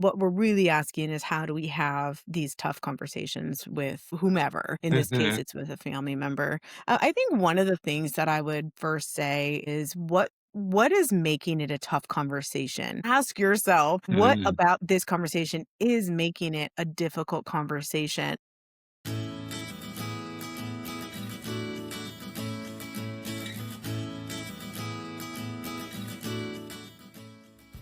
What we're really asking is how do we have these tough conversations with whomever? In this case, Mhm, it's with a family member. I think one of the things that I would first say is what is making it a tough conversation? Ask yourself, what mm. about this conversation is making it a difficult conversation?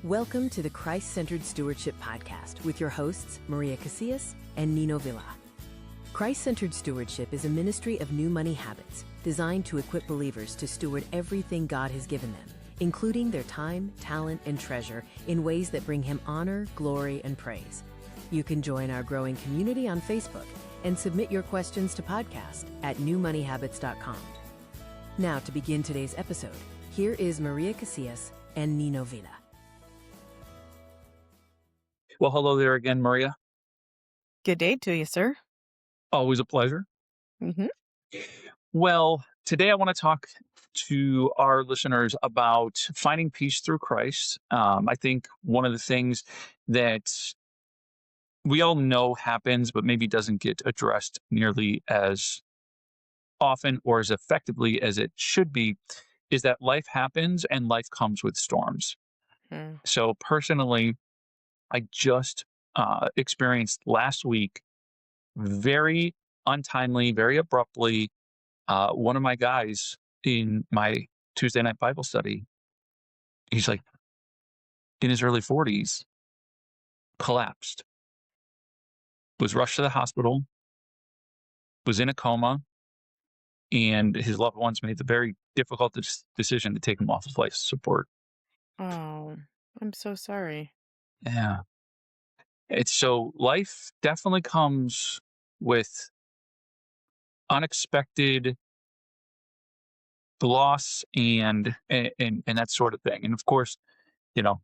Welcome to the Christ Centered Stewardship Podcast with your hosts, Maria Casillas and Nino. Christ Centered Stewardship is a ministry of new money habits designed to equip believers to steward everything God has given them, including their time, talent, and treasure in ways that bring Him honor, glory, and praise. You can join our growing community on Facebook and submit your questions to podcast at newmoneyhabits.com. Now, to begin today's episode, here is Maria Casillas and Nino. Well, hello there again, Maria. Good day to you, sir. Always a pleasure. Mhm. Well, today I want to talk to our listeners about finding peace through Christ. I think one of the things that we all know happens, but maybe doesn't get addressed nearly as often or as effectively as it should be, is that life happens and life comes with storms. Mm. So, personally, I just experienced last week very untimely, very abruptly. One of my guys in my Tuesday night Bible study, he's like in his early 40s, collapsed, was rushed to the hospital, was in a coma, and his loved ones made the very difficult decision to take him off of life support. Oh, I'm so sorry. Yeah. It's so life definitely comes with unexpected loss and that sort of thing. And of course, you know,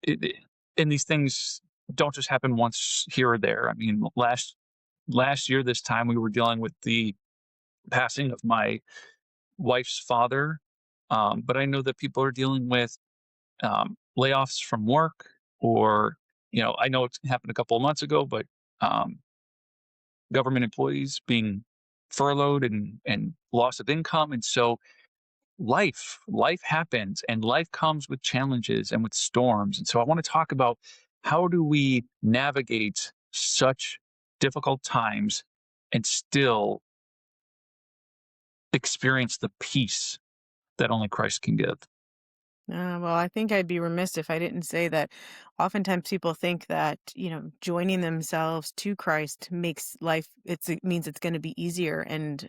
it, and these things don't just happen once here or there. I mean, last year this time we were dealing with the passing of my wife's father, but I know that people are dealing with layoffs from work, or I know it happened a couple of months ago, but um, government employees being furloughed and loss of income, and so life happens and life comes with challenges and with storms. And so I want to talk about how do we navigate such difficult times and still experience the peace that only Christ can give. Well, I think I'd be remiss if I didn't say that oftentimes people think that, joining themselves to Christ makes life, it means it's going to be easier. And,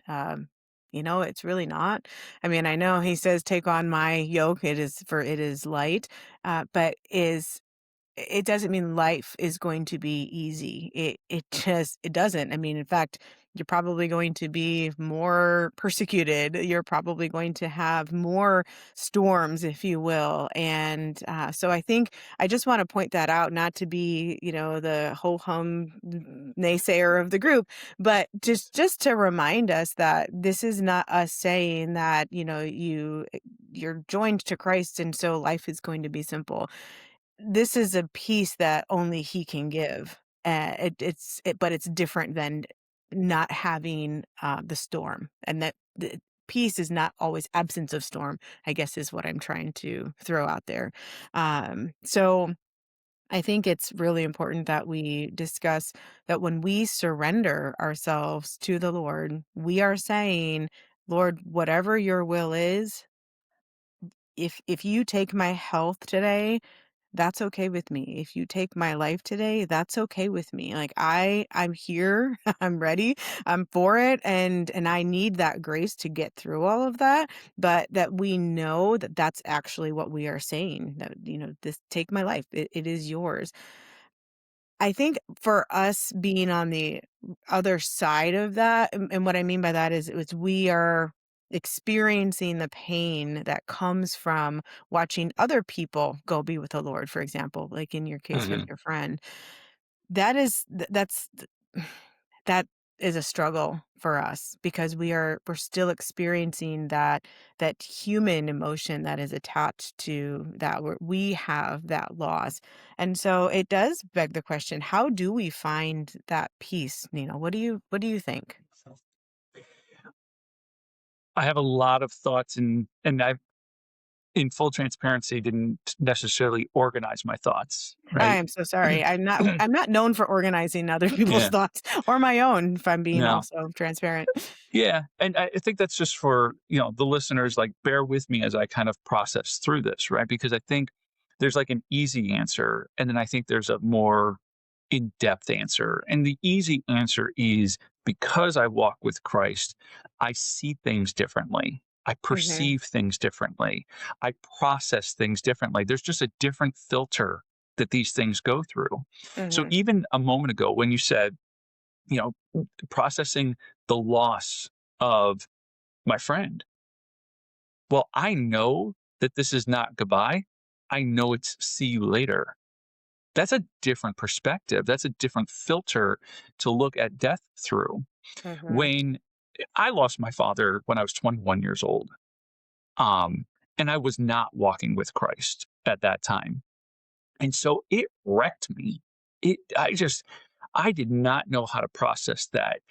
it's really not. I mean, I know he says, take on my yoke. It is light, but it doesn't mean life is going to be easy. It doesn't. I mean, in fact, you're probably going to be more persecuted. You're probably going to have more storms, if you will. And so I think I just want to point that out, not to be, the ho hum naysayer of the group, but just to remind us that this is not us saying that, you're joined to Christ and so life is going to be simple. This is a peace that only he can give. But it's different than not having, the storm, and that the peace is not always absence of storm, I guess is what I'm trying to throw out there. So I think it's really important that we discuss that when we surrender ourselves to the Lord, we are saying, "Lord, whatever your will is, if you take my health today, that's okay with me. If you take my life today, that's okay with me. Like I'm here, I'm ready, I'm for it, and I need that grace to get through all of that, but that we know that that's actually what we are saying, that, this take my life. It is yours. I think for us being on the other side of that, and what I mean by that is we are experiencing the pain that comes from watching other people go be with the Lord, for example, like in your case with Mhm. your friend. That is th- that's th- that is a struggle for us because we're still experiencing that human emotion that is attached to that we have that loss. And so it does beg the question, how do we find that peace, Nina? What do you think? I have a lot of thoughts, and I, in full transparency, didn't necessarily organize my thoughts, I right? am so sorry. I'm not known for organizing other people's Yeah. thoughts or my own, if I'm being No. also transparent. Yeah, and I think that's just for, the listeners, like, bear with me as I kind of process through this, right? Because I think there's, like, an easy answer, and then I think there's a more in-depth answer. And the easy answer is, because I walk with Christ, I see things differently. I Mhm. perceive things differently. I process things differently. There's just a different filter that these things go through. So Mhm. even a moment ago when you said, you know, processing the loss of my friend. Well, I know that this is not goodbye. I know it's see you later. That's a different perspective. That's a different filter to look at death through. Mhm. When I lost my father when I was 21 years old, um, and I was not walking with Christ at that time. And so it wrecked me. I did not know how to process that.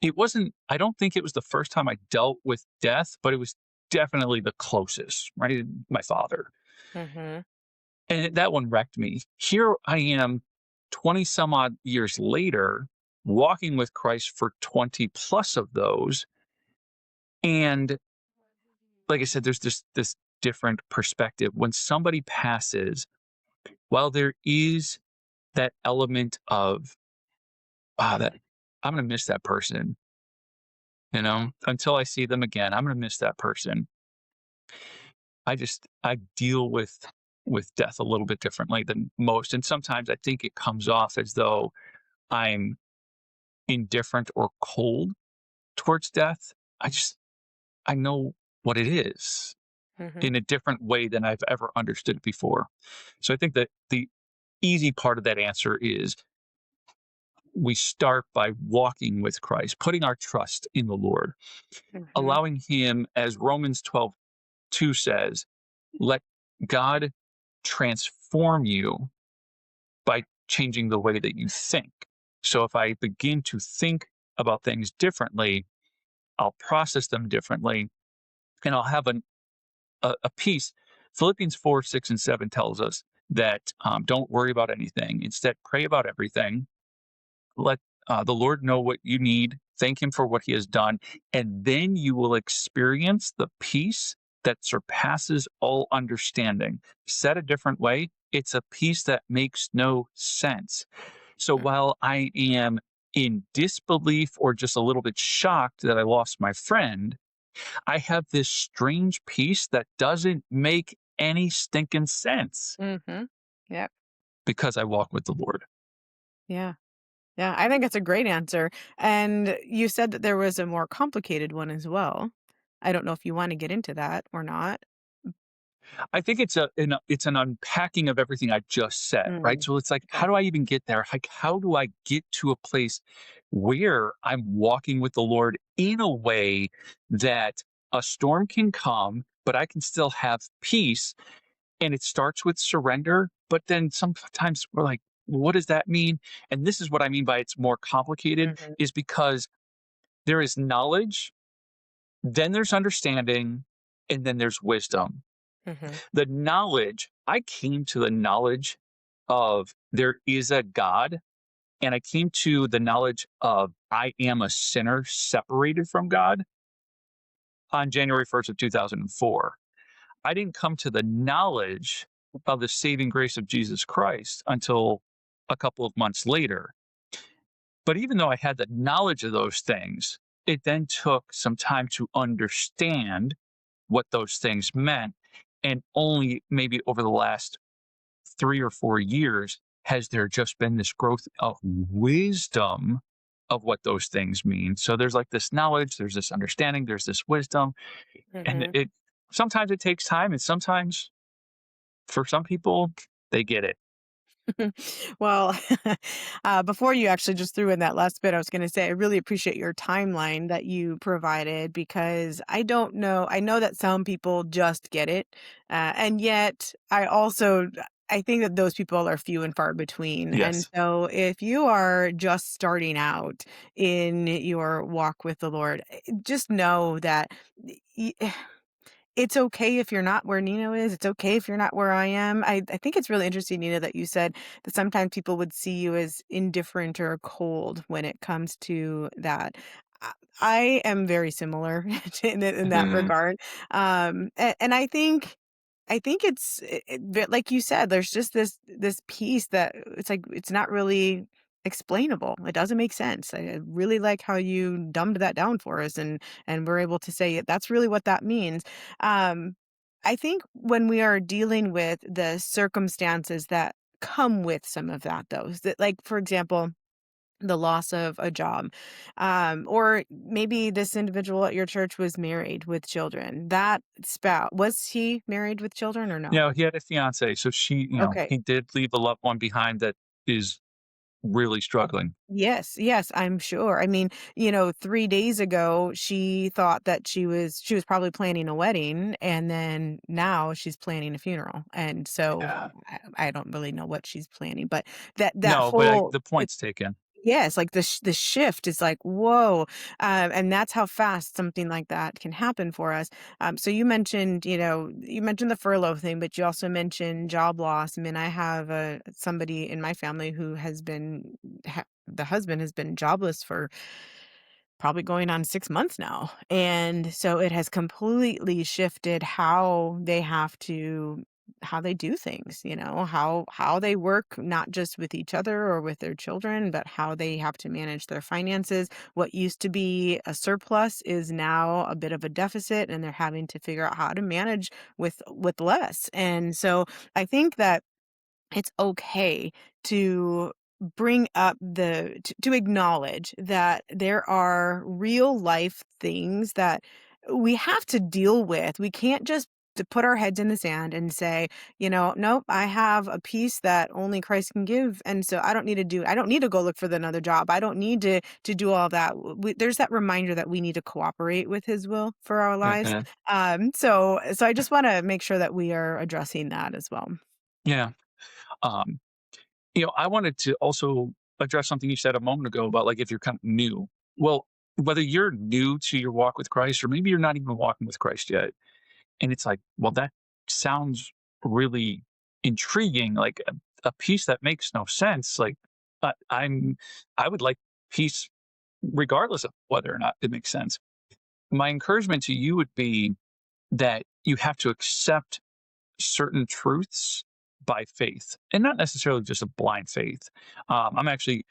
It wasn't, I don't think it was the first time I dealt with death, but it was definitely the closest, right? My father. Mhm. And that one wrecked me. Here I am 20 some odd years later, walking with Christ for 20 plus of those. And like I said, there's this different perspective. When somebody passes, while there is that element of, that I'm gonna miss that person, until I see them again, I'm gonna miss that person. I deal with death a little bit differently than most, and sometimes I think it comes off as though I'm indifferent or cold towards death. I know what it is Mhm. in a different way than I've ever understood it before. So I think that the easy part of that answer is we start by walking with Christ, putting our trust in the Lord, Mhm. allowing Him, as Romans 12:2 says, let God transform you by changing the way that you think. So if I begin to think about things differently, I'll process them differently, and I'll have a peace. Philippians 4:6 and 7 tells us that, don't worry about anything. Instead, pray about everything. Let the Lord know what you need. Thank Him for what He has done. And then you will experience the peace that surpasses all understanding. Said a different way, it's a peace that makes no sense. So while I am in disbelief or just a little bit shocked that I lost my friend, I have this strange peace that doesn't make any stinking sense Mhm. Yep. because I walk with the Lord. Yeah. Yeah, I think it's a great answer. And you said that there was a more complicated one as well. I don't know if you want to get into that or not. I think it's an unpacking of everything I just said, right? Mm. So it's like, how Okay. do I even get there? Like, how do I get to a place where I'm walking with the Lord in a way that a storm can come, but I can still have peace? And it starts with surrender, but then sometimes we're like, what does that mean? And this is what I mean by it's more complicated, Mhm. is because there is knowledge, then there's understanding, and then there's wisdom. Mhm. The knowledge, I came to the knowledge of there is a God, and I came to the knowledge of I am a sinner separated from God on January 1st of 2004. I didn't come to the knowledge of the saving grace of Jesus Christ until a couple of months later. But even though I had the knowledge of those things, it then took some time to understand what those things meant. And only maybe over the last 3 or 4 years has there just been this growth of wisdom of what those things mean. So there's like this knowledge, there's this understanding, there's this wisdom, and Mhm. it sometimes it takes time, and sometimes for some people they get it. Well, before you actually just threw in that last bit, I was going to say I really appreciate your timeline that you provided because I don't know. I know that some people just get it, and yet I think that those people are few and far between. And Yes. so, if you are just starting out in your walk with the Lord, just know that. y- It's okay if you're not where Nino is. It's okay if you're not where I am. I think it's really interesting, Nina, that you said that sometimes people would see you as indifferent or cold when it comes to that. I I am very similar in that Mhm. regard. And I think like you said, there's just this piece that it's like it's not really explainable. It doesn't make sense. I really like how you dumbed that down for us and we're able to say that's really what that means. Um, I think when we are dealing with the circumstances that come with some of that, though, is that, like, for example, the loss of a job, or maybe this individual at your church was married with children. That spouse, was he married with children or no? He had a fiance, so Okay. he did leave a loved one behind that is really struggling. Yes, yes, I'm sure. I mean, 3 days ago, she thought that she was probably planning a wedding, and then now she's planning a funeral, and so Yeah. I don't really know what she's planning, but that No, but whole the point's taken. yes, like the shift is like, whoa, and that's how fast something like that can happen for us. So you mentioned the furlough thing, but you also mentioned job loss. I mean, I have somebody in my family who the husband has been jobless for probably going on 6 months now. And so it has completely shifted how they do things, how they work not just with each other or with their children, but how they have to manage their finances. What used to be a surplus is now a bit of a deficit, and they're having to figure out how to manage with less. And so I think that it's okay to bring up to acknowledge that there are real life things that we have to deal with. We can't just to put our heads in the sand and say, nope, I have a peace that only Christ can give, and so I don't need to go look for another job. I don't need to do all that. There's that reminder that we need to cooperate with His will for our lives. Mhm. So I just want to make sure that we are addressing that as well. Yeah. Um, I wanted to also address something you said a moment ago about, like, if you're kind of new. Well, whether you're new to your walk with Christ or maybe you're not even walking with Christ yet, and it's like, well, that sounds really intriguing, like a piece that makes no sense. Like, I, I'm, I would like peace regardless of whether or not it makes sense. My encouragement to you would be that you have to accept certain truths by faith and not necessarily just a blind faith. I'm actually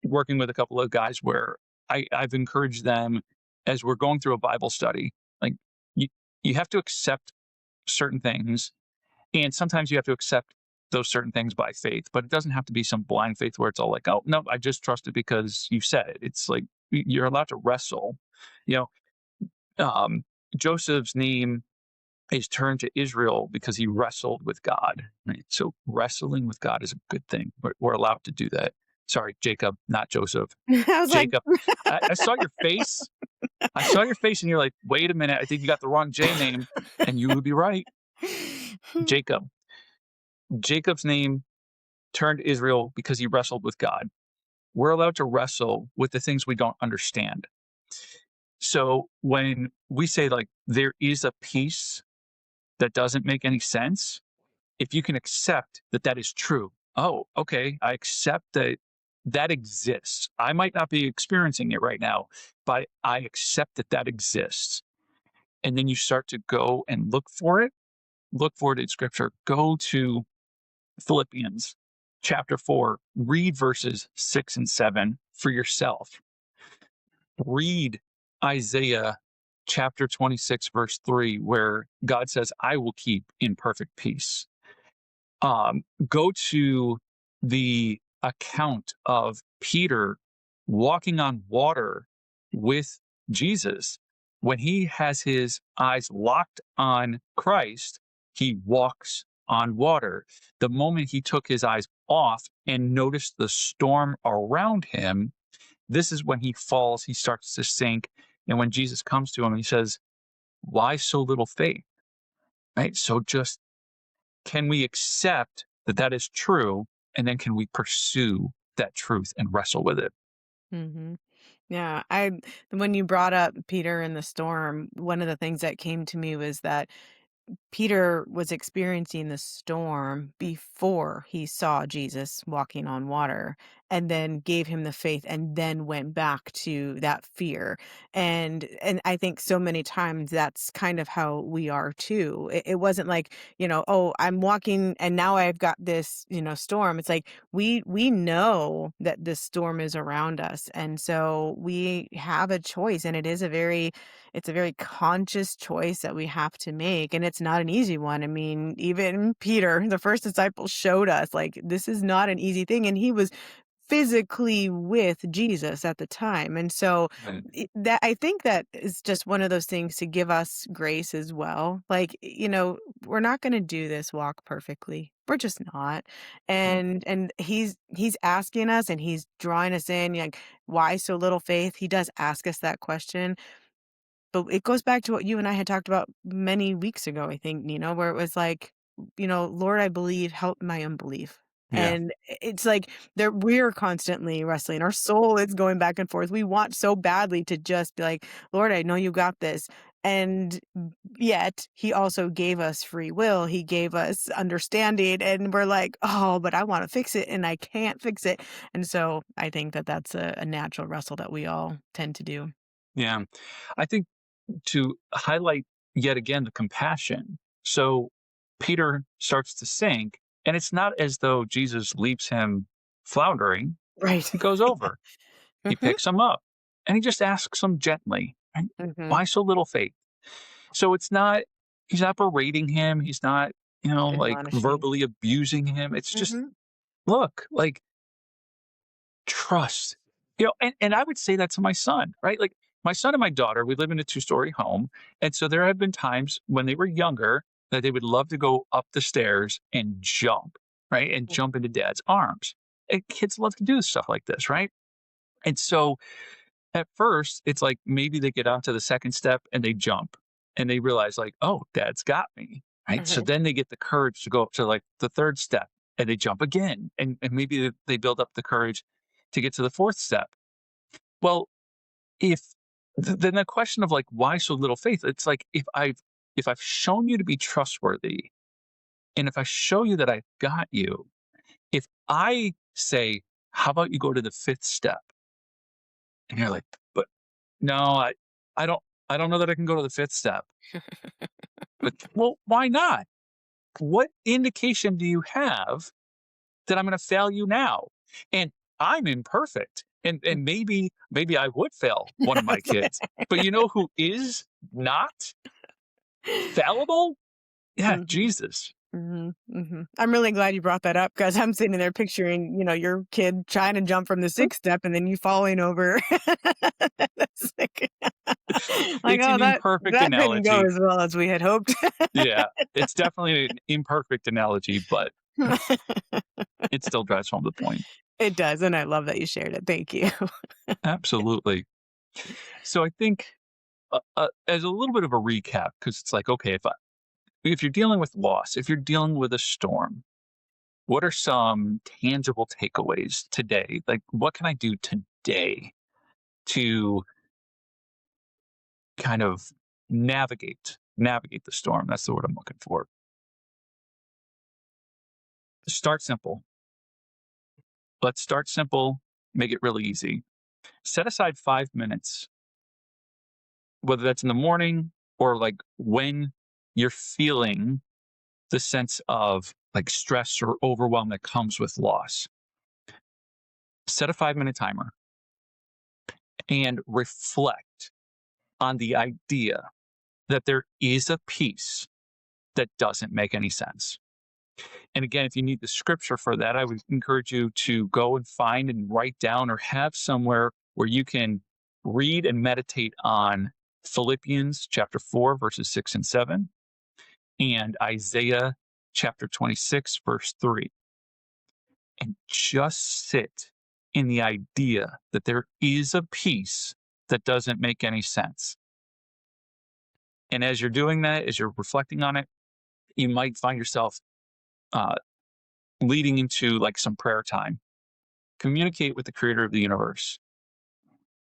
working with a couple of guys where I've encouraged them as we're going through a Bible study, like, you, you have to accept certain things, and sometimes you have to accept those certain things by faith, but it doesn't have to be some blind faith where it's all like, oh, no, I just trust it because you said it. It's like you're allowed to wrestle. You um, Joseph's name is turned to Israel because he wrestled with God. Right? So wrestling with God is a good thing. We're allowed to do that. Sorry, Jacob, not Joseph. I was like, Jacob. I saw your face. I saw your face, and you're like, wait a minute. I think you got the wrong J name, and you would be right. Jacob. Jacob's name turned to Israel because he wrestled with God. We're allowed to wrestle with the things we don't understand. So when we say, like, there is a peace that doesn't make any sense, if you can accept that that is true, oh, okay, I accept that that exists. I might not be experiencing it right now, but I accept that that exists. And then you start to go and look for it in scripture. Go to Philippians chapter 4, read verses 6 and 7 for yourself. Read Isaiah chapter 26, verse 3, where God says, I will keep in perfect peace. Go to the account of Peter walking on water with Jesus. When he has his eyes locked on Christ, he walks on water. The moment he took his eyes off and notice the storm around him, this is when he falls, he starts to sink. And when Jesus comes to him, he says, why so little faith? Right? So just, can we accept that that is true? And then can we pursue that truth and wrestle with it? Mhm. Yeah, when you brought up Peter in the storm, one of the things that came to me was that Peter was experiencing the storm before he saw Jesus walking on water and then gave him the faith and then went back to that fear. And I think so many times that's kind of how we are too. It wasn't like, oh, I'm walking and now I've got this, storm. It's like we know that this storm is around us. And so we have a choice, and it's a very conscious choice that we have to make, and it's not an easy one. I mean, even Peter, the first disciple, showed us, like, this is not an easy thing, and he was physically with Jesus at the time, and so Right. that I think that is just one of those things to give us grace as well. Like, we're not gonna do this walk perfectly. We're just not. And he's asking us and he's drawing us in, like, why so little faith? He does ask us that question, but it goes back to what you and I had talked about many weeks ago, I think, Nino, where it was like, "Lord, I believe, help my unbelief." Yeah. And it's like we're constantly wrestling. Our soul is going back and forth. We want so badly to just be like, "Lord, I know you got this." And yet he also gave us free will. He gave us understanding, and we're like, "Oh, but I want to fix it and I can't fix it." And so I think that that's a natural wrestle that we all tend to do. Yeah. I think to highlight yet again the compassion. So Peter starts to sink, and it's not as though Jesus leaves him floundering. Right. He goes over, he Mhm, picks him up, and he just asks him gently, right? mhm. Why so little faith? So it's not, he's not berating him. He's not, like Admonishing. verbally abusing him. It's just, Mhm. look, like, trust. And I would say that to my son, right? Like, my son and my daughter, we live in a two-story home. And so there have been times when they were younger that they would love to go up the stairs and jump, right? And jump into dad's arms. And kids love to do stuff like this, right? And so at first, it's like maybe they get onto the second step and they jump and they realize, like, oh, dad's got me. Right. So Mhm. then they get the courage to go up to like the third step and they jump again. And maybe they build up the courage to get to the fourth step. Well, if then the question of like, why so little faith? It's like, if I've shown you to be trustworthy, and if I show you that I've got you, if I say, how about you go to the fifth step? And you're like, but no, I don't I don't know that I can go to the fifth step. But well, why not? What indication do you have that I'm gonna fail you now? And I'm imperfect. And maybe I would fail one of my kids. But you know who is not fallible? Yeah, Mhm, Jesus. mhm, mhm. I'm really glad you brought that up because 'cause I'm sitting there picturing, your kid trying to jump from the 6th step and then you falling over. That's like, It's "Oh, an that imperfect that didn't go analogy. as well as we had hoped." Yeah, it's definitely an imperfect analogy, but it still drives home the point. It does, and I love that you shared it. Thank you. Absolutely. So I think, as a little bit of a recap, because it's like, okay, if you're dealing with loss, if you're dealing with a storm, what are some tangible takeaways today? Like, what can I do today to kind of navigate the storm? That's the word I'm looking for. Start simple. Let's start simple. Make it really easy. Set aside 5 minutes, whether that's in the morning or like when you're feeling the sense of like stress or overwhelm that comes with loss. Set a 5 minute timer and reflect on the idea that there is a piece that doesn't make any sense. And again, if you need the scripture for that, I would encourage you to go and find and write down or have somewhere where you can read and meditate on Philippians chapter 4, verses 6 and 7, and Isaiah chapter 26, verse 3. and just sit in the idea that there is a piece that doesn't make any sense. And as you're doing that, as you're reflecting on it, you might find yourself uh, leading into like some prayer time. Communicate with the creator of the universe.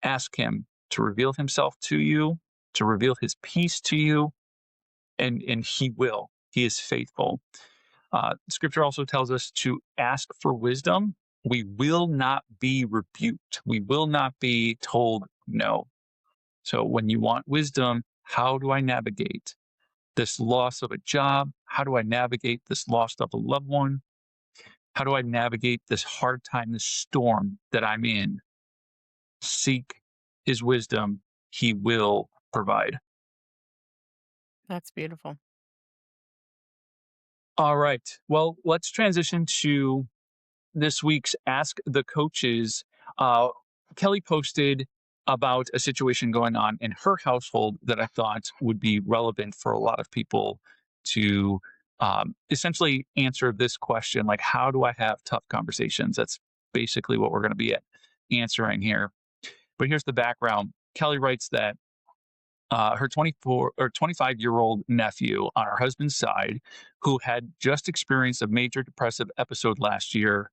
Ask him to reveal himself to you, to reveal his peace to you, and he will. He is faithful. Scripture also tells us to ask for wisdom. We will not be rebuked. We will not be told no. So when you want wisdom, how do I navigate this loss of a job? How do I navigate this loss of a loved one? How do I navigate this hard time, this storm that I'm in? Seek his wisdom. He will provide. That's beautiful. All right. Well, let's transition to this week's Ask the Coaches. Uh, Kelly posted about a situation going on in her household that I thought would be relevant for a lot of people to essentially answer this question, like, how do I have tough conversations? That's basically what we're going to be answering here. But here's the background. Kelly writes that her 24 or 25-year-old nephew on her husband's side, who had just experienced a major depressive episode last year,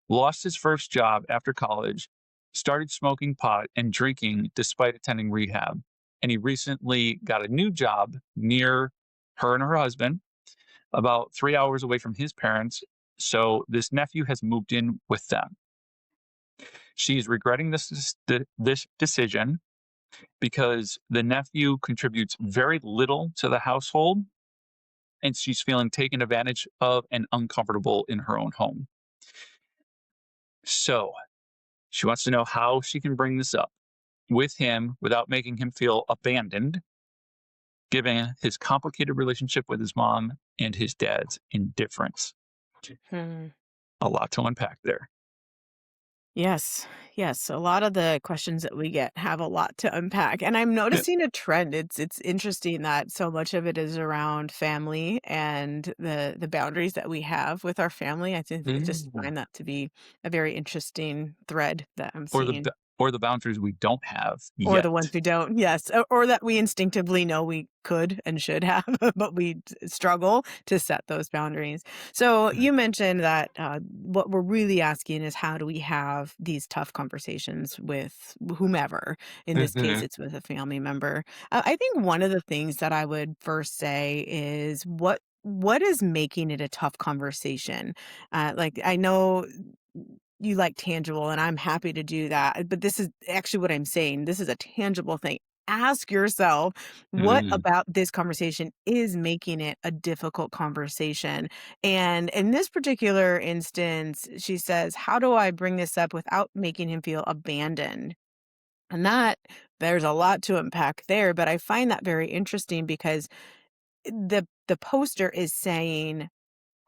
lost his first job after college, started smoking pot and drinking despite attending rehab. And he recently got a new job near her and her husband, about 3 hours away from his parents. So this nephew has moved in with them. She's regretting this decision because the nephew contributes very little to the household, and she's feeling taken advantage of and uncomfortable in her own home. So she wants to know how she can bring this up with him without making him feel abandoned, given his complicated relationship with his mom and his dad's indifference. Hmm. A lot to unpack there. Yes, yes. A lot of the questions that we get have a lot to unpack. And I'm noticing a trend. It's interesting that so much of it is around family and the boundaries that we have with our family. I just Mm. find that to be a very interesting thread that I'm Or seeing. or the boundaries we don't have Or the ones yet. we don't, yes, or that we instinctively know we could and should have, but we struggle to set those boundaries. So you mentioned that what we're really asking is how do we have these tough conversations with whomever? In this case, Mhm, it's with a family member. I think one of the things that I would first say is what is making it a tough conversation? Like I know you like tangible, and I'm happy to do that. But this is actually what I'm saying. This is a tangible thing. Ask yourself, what mm, about this conversation is making it a difficult conversation? And in this particular instance, she says, how do I bring this up without making him feel abandoned? And that there's a lot to unpack there, but I find that very interesting because the poster is saying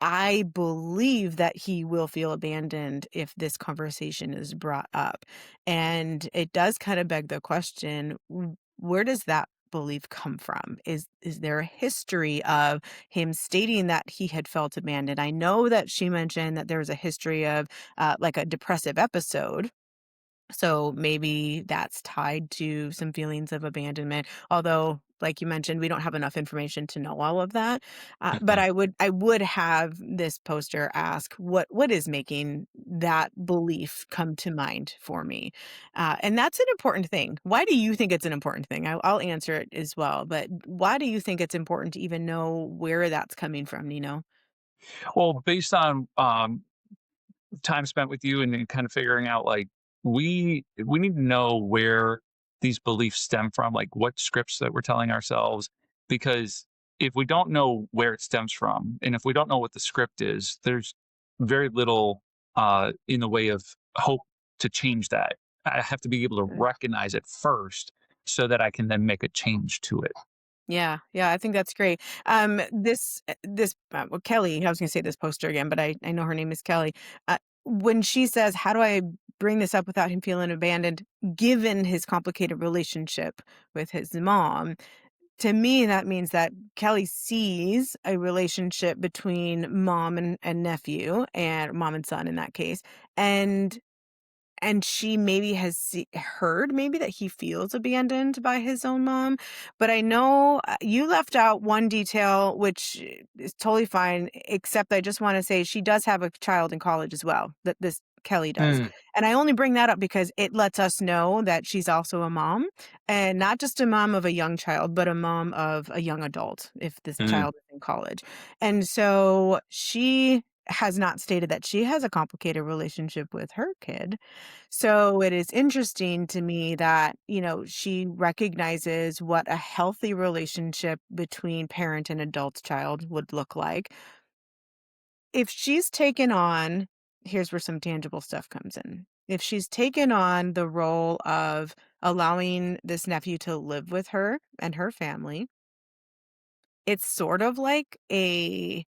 I believe that he will feel abandoned if this conversation is brought up. And it does kind of beg the question, where does that belief come from? Is there a history of him stating that he had felt abandoned? I know that she mentioned that there was a history of like a depressive episode, so maybe that's tied to some feelings of abandonment. Although, like you mentioned, we don't have enough information to know all of that. But mhm. I would have this poster ask what is making that belief come to mind for me, and that's an important thing. Why do you think it's an important thing? I'll answer it as well. But why do you think it's important to even know where that's coming from, Nino? Well, based on time spent with you and then kind of figuring out like we need to know where these beliefs stem from, like what scripts that we're telling ourselves, because if we don't know where it stems from and if we don't know what the script is, there's very little in the way of hope to change that. I have to be able to recognize it first so that I can then make a change to it. Yeah, yeah, I think that's great. Well, Kelly, I was gonna say this poster again, but I know her name is Kelly. When she says, "How do I bring this up without him feeling abandoned?" Given his complicated relationship with his mom, to me, that means that Kelly sees a relationship between mom and nephew, and mom and son in that case, and she maybe has heard maybe that he feels abandoned by his own mom. But I know you left out one detail, which is totally fine, except I just want to say she does have a child in college as well, that this Kelly does. Mm, And I only bring that up because it lets us know that she's also a mom, and not just a mom of a young child, but a mom of a young adult if this mm, child is in college. And so she has not stated that she has a complicated relationship with her kid. So it is interesting to me that, she recognizes what a healthy relationship between parent and adult child would look like. If she's taken on, here's where some tangible stuff comes in. If she's taken on the role of allowing this nephew to live with her and her family, it's sort of like a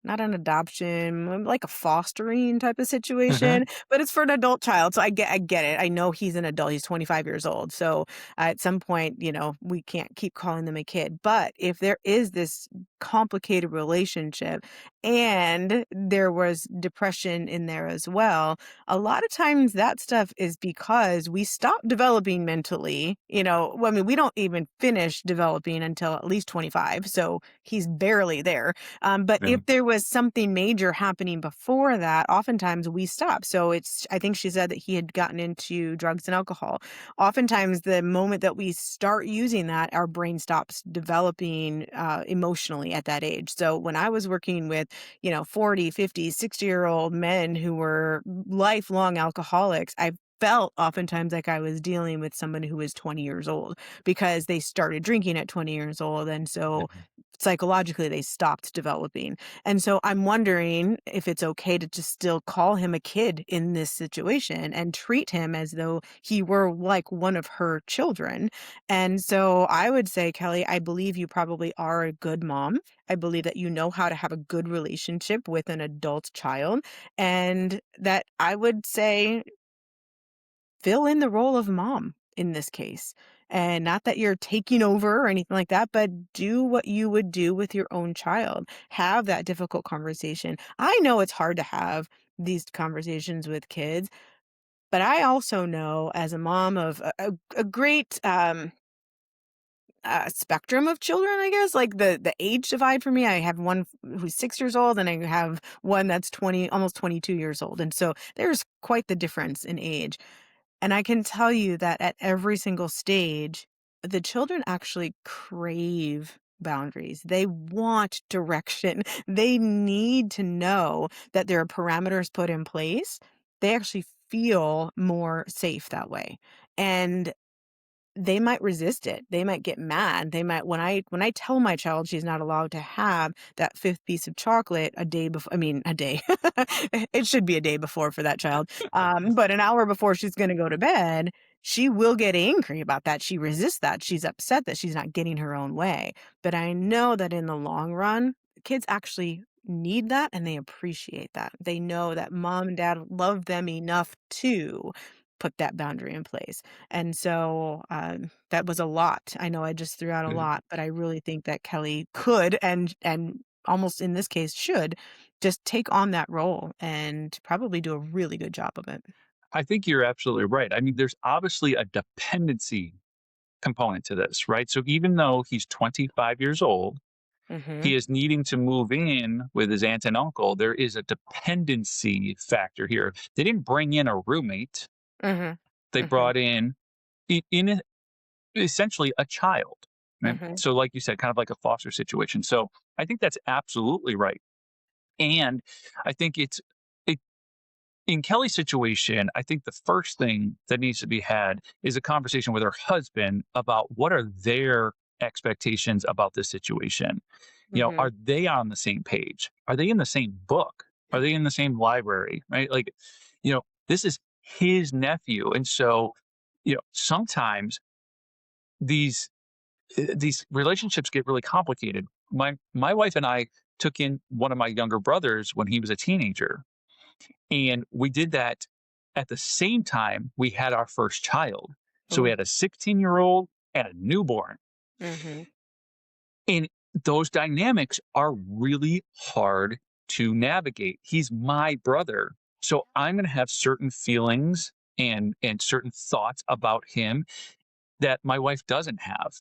not an adoption, like a fostering type of mhm, situation, but it's for an adult child, so I get it. I know he's an adult, he's 25 years old, so at some point, we can't keep calling them a kid, but if there is this complicated relationship and there was depression in there as well, a lot of times that stuff is because we stop developing mentally, well, I mean, we don't even finish developing until at least 25, so he's barely there. But yeah, if there was something major happening before that, oftentimes we stop. So I think she said that he had gotten into drugs and alcohol. Oftentimes, the moment that we start using that, our brain stops developing emotionally at that age. So when I was working with, 40, 50, 60-year-old men who were lifelong alcoholics, I felt oftentimes like I was dealing with someone who was 20 years old because they started drinking at 20 years old. And so yeah, psychologically they stopped developing. And so I'm wondering if it's okay to just still call him a kid in this situation and treat him as though he were like one of her children. And so I would say, Kelly, I believe you probably are a good mom. I believe that you know how to have a good relationship with an adult child. And that I would say fill in the role of mom in this case. And not that you're taking over or anything like that, but do what you would do with your own child. Have that difficult conversation. I know it's hard to have these conversations with kids, but I also know as a mom of a great spectrum of children, I guess, like the age divide for me. I have one who's 6 years old, and I have one that's 20, almost 22 years old. And so there's quite the difference in age. And I can tell you that at every single stage, the children actually crave boundaries. They want direction. They need to know that there are parameters put in place. They actually feel more safe that way. And they might resist it. They might get mad. They might when I tell my child she's not allowed to have that 5th piece of chocolate a day before, I mean, a day. It should be a day before for that child. But an hour before she's gonna go to bed, she will get angry about that. She resists that. She's upset that she's not getting her own way. But I know that in the long run, kids actually need that and they appreciate that. They know that mom and dad love them enough to put that boundary in place. And so, that was a lot. I know I just threw out a yeah. lot, but I really think that Kelly could and almost in this case should just take on that role and probably do a really good job of it. I think you're absolutely right. I mean, there's obviously a dependency component to this, right? So even though he's 25 years old, he Mhm. is needing to move in with his aunt and uncle. There is a dependency factor here. They didn't bring in a roommate. Mhm. They Mhm. brought in essentially a child, right? Mhm. So, like you said, kind of like a foster situation. So, I think that's absolutely right. And I think it, in Kelly's situation, I think the first thing that needs to be had is a conversation with her husband about what are their expectations about this situation. Are Mhm. they on the same page? Are they in the same book? Are they in the same library? Right? Like, this is his nephew. And so, sometimes these these relationships get really complicated. My wife and I took in one of my younger brothers when he was a teenager, and we did that at the same time we had our first child. So we Ooh. had a 16-year-old and a newborn. Mhm. And those dynamics are really hard to navigate. He's my brother. So I'm going to have certain feelings and certain thoughts about him that my wife doesn't have,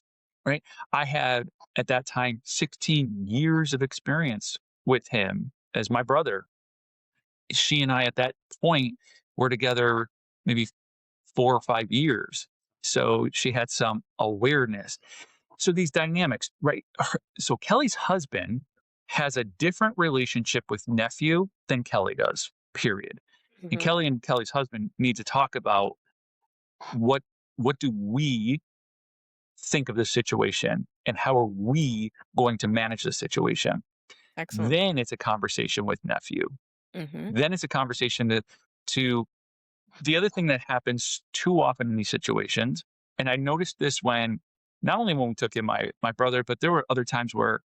right? I had at that time 16 years of experience with him as my brother. She and I at that point were together maybe 4 or 5 years. So she had some awareness. So these dynamics, right? So Kelly's husband has a different relationship with nephew than Kelly does, period. And Mhm. Kelly and Kelly's husband need to talk about what what do we think of this situation and how are we going to manage the situation. Excellent. Then it's a conversation with nephew. Mhm. Then it's a conversation to the other thing that happens too often in these situations, and I noticed this when not only when we took in my brother, but there were other times where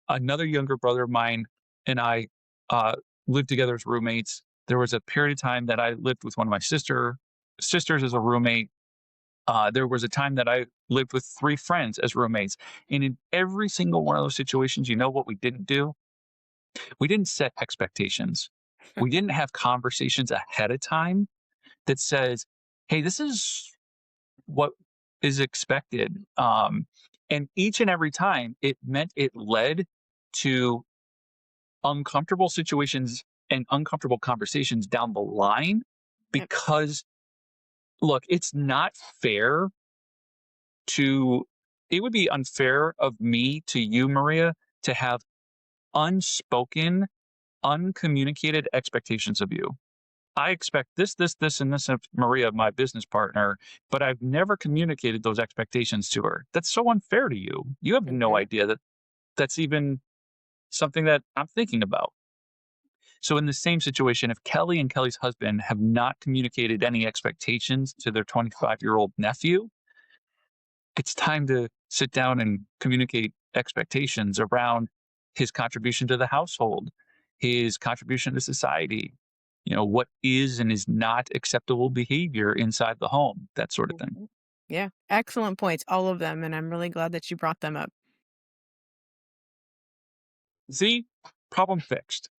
another younger brother of mine and I uh, lived together as roommates. There was a period of time that I lived with one of my sisters as a roommate. There was a time that I lived with 3 friends as roommates, and in every single one of those situations, you know what we didn't do? We didn't set expectations. We didn't have conversations ahead of time that says, "Hey, this is what is expected." And each and every time, it meant it led to uncomfortable situations and uncomfortable conversations down the line Yep. because, look, it's not fair to. It would be unfair of me to you, Maria, to have unspoken, uncommunicated expectations of you. I expect this, this, this, and this of Maria, my business partner, but I've never communicated those expectations to her. That's so unfair to you. You have no Mhm. idea that that's even something that I'm thinking about. So, in the same situation, if Kelly and Kelly's husband have not communicated any expectations to their 25-year-old nephew, it's time to sit down and communicate expectations around his contribution to the household, his contribution to society, what is and is not acceptable behavior inside the home, that sort of thing. Mhm. Yeah, excellent points, all of them, and I'm really glad that you brought them up. See, problem fixed.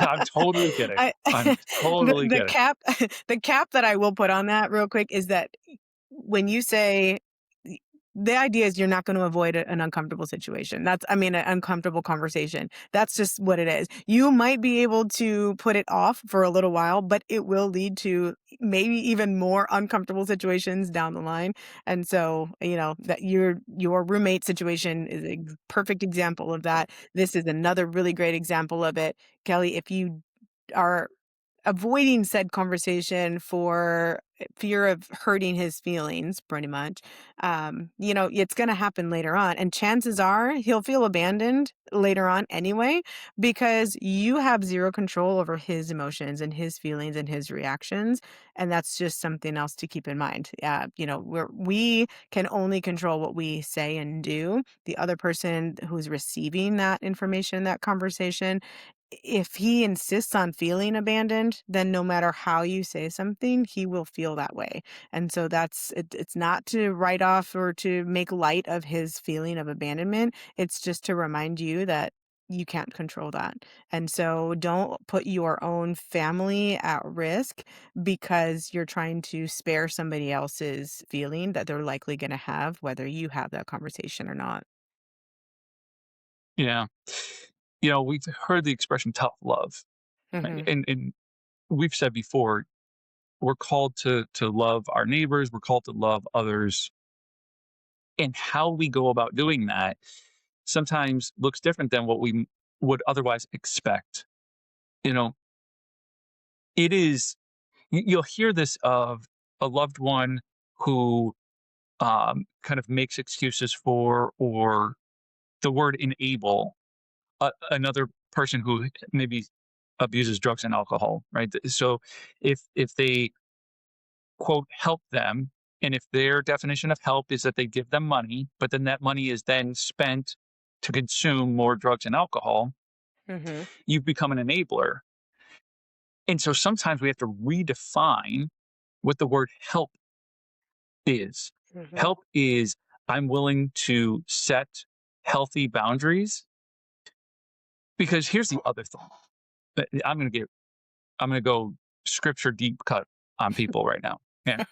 I'm totally kidding. I I'm totally the kidding. cap the cap that I will put on that real quick is that when you say y the idea is you're not gonna avoid an uncomfortable situation. I mean, an uncomfortable conversation. That's just what it is. You might be able to put it off for a little while, but it will lead to maybe even more uncomfortable situations down the line. And so, that your roommate situation is a perfect example of that. This is another really great example of it. Kelly, if you are avoiding said conversation for fear of hurting his feelings, pretty much, it's going to happen later on. And chances are he'll feel abandoned later on anyway, because you have zero control over his emotions and his feelings and his reactions. And that's just something else to keep in mind. We can only control what we say and do. The other person who's receiving that information, that conversation, if he insists on feeling abandoned, then no matter how you say something, he will feel that way. And so it's not to write off or to make light of his feeling of abandonment. It's just to remind you that you can't control that. And so don't put your own family at risk because you're trying to spare somebody else's feeling that they're likely going to have, whether you have that conversation or not. Yeah. We've heard the expression tough love, right? Hmm. And we've said before, we're called to love our neighbors, we're called to love others, and how we go about doing that sometimes looks different than what we would otherwise expect. You know, it is you'll hear this of a loved one who kind of makes excuses for, or the word enable another person who maybe abuses drugs and alcohol, right? So if they quote help them, and if their definition of help is that they give them money, but then that money is then spent to consume more drugs and alcohol, Hmm. you've become an enabler. And so sometimes we have to redefine what the word help is. Hmm. Help is I'm willing to set healthy boundaries. Because here's the other thing. I'm gonna go scripture deep cut on people right now. Yeah.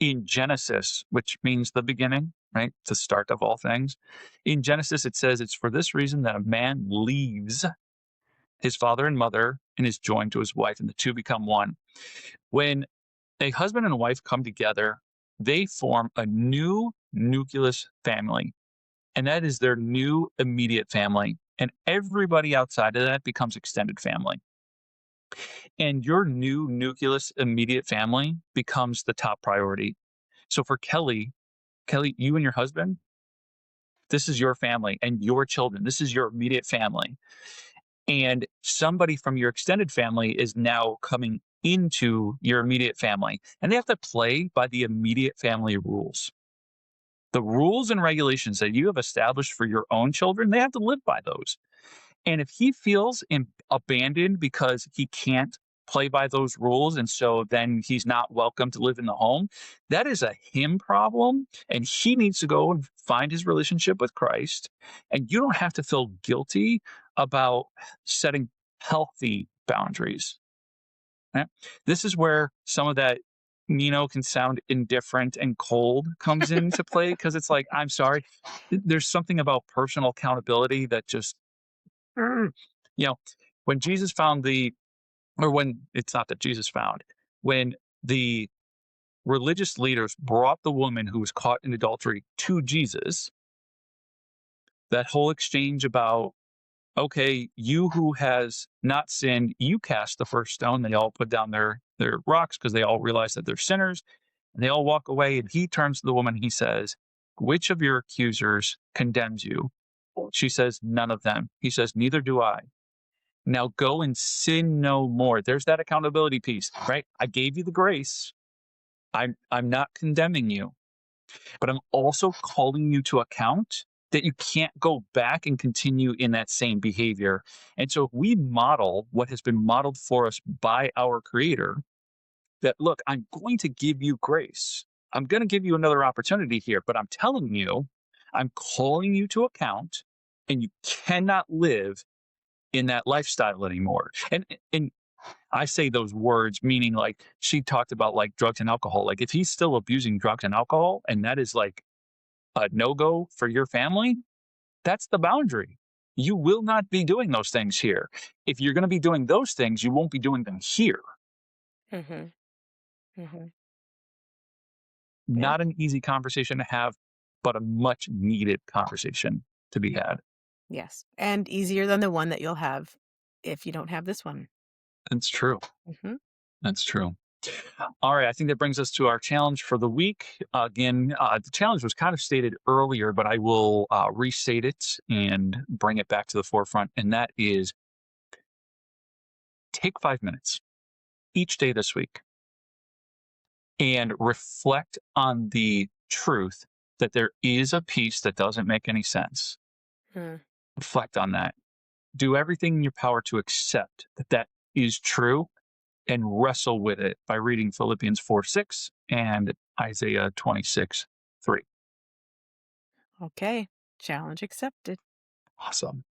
In Genesis, which means the beginning, right? The start of all things. In Genesis, it says it's for this reason that a man leaves his father and mother and is joined to his wife, and the two become one. When a husband and a wife come together, they form a new nucleus family, and that is their new immediate family. And everybody outside of that becomes extended family. And your new nucleus immediate family becomes the top priority. So for Kelly, you and your husband, this is your family, and your children, this is your immediate family. And somebody from your extended family is now coming into your immediate family, and they have to play by the immediate family rules. The rules and regulations that you have established for your own children, they have to live by those. And if he feels abandoned because he can't play by those rules, and so then he's not welcome to live in the home, that is a him problem. And he needs to go and find his relationship with Christ. And you don't have to feel guilty about setting healthy boundaries. Right? This is where some of that Nino can sound indifferent and cold comes into play, because it's like, I'm sorry. There's something about personal accountability that just, you know, when Jesus found or when it's not that Jesus found, when the religious leaders brought the woman who was caught in adultery to Jesus, that whole exchange about, okay, you who has not sinned, you cast the first stone. They all put down their rocks because they all realize that they're sinners, and they all walk away. And he turns to the woman, he says, which of your accusers condemns you? She says, none of them. He says, neither do I. Now go and sin no more. There's that accountability piece, right? I gave you the grace. I'm not condemning you, but I'm also calling you to account that you can't go back and continue in that same behavior. And so if we model what has been modeled for us by our Creator, that look, I'm going to give you grace. I'm going to give you another opportunity here, but I'm telling you, I'm calling you to account, and you cannot live in that lifestyle anymore. And I say those words meaning, like, she talked about like drugs and alcohol. Like, if he's still abusing drugs and alcohol, and that is like a no-go for your family, that's the boundary. You will not be doing those things here. If you're going to be doing those things, you won't be doing them here. Mhm. Mhm. Yeah. Not an easy conversation to have, but a much needed conversation to be had. Yes. And easier than the one that you'll have if you don't have this one. That's true. Mhm. That's true. All right. I think that brings us to our challenge for the week. Again, the challenge was kind of stated earlier, but I will restate it and bring it back to the forefront. And that is, take 5 minutes each day this week and reflect on the truth that there is a piece that doesn't make any sense. Mm. Reflect on that. Do everything in your power to accept that that is true, and wrestle with it by reading Philippians 4:6 and Isaiah 26:3. Okay. Challenge accepted. Awesome.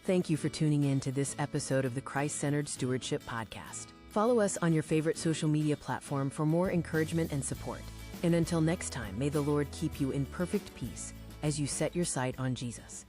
Thank you for tuning in to this episode of the Christ Centered Stewardship Podcast. Follow us on your favorite social media platform for more encouragement and support. And until next time, may the Lord keep you in perfect peace as you set your sight on Jesus.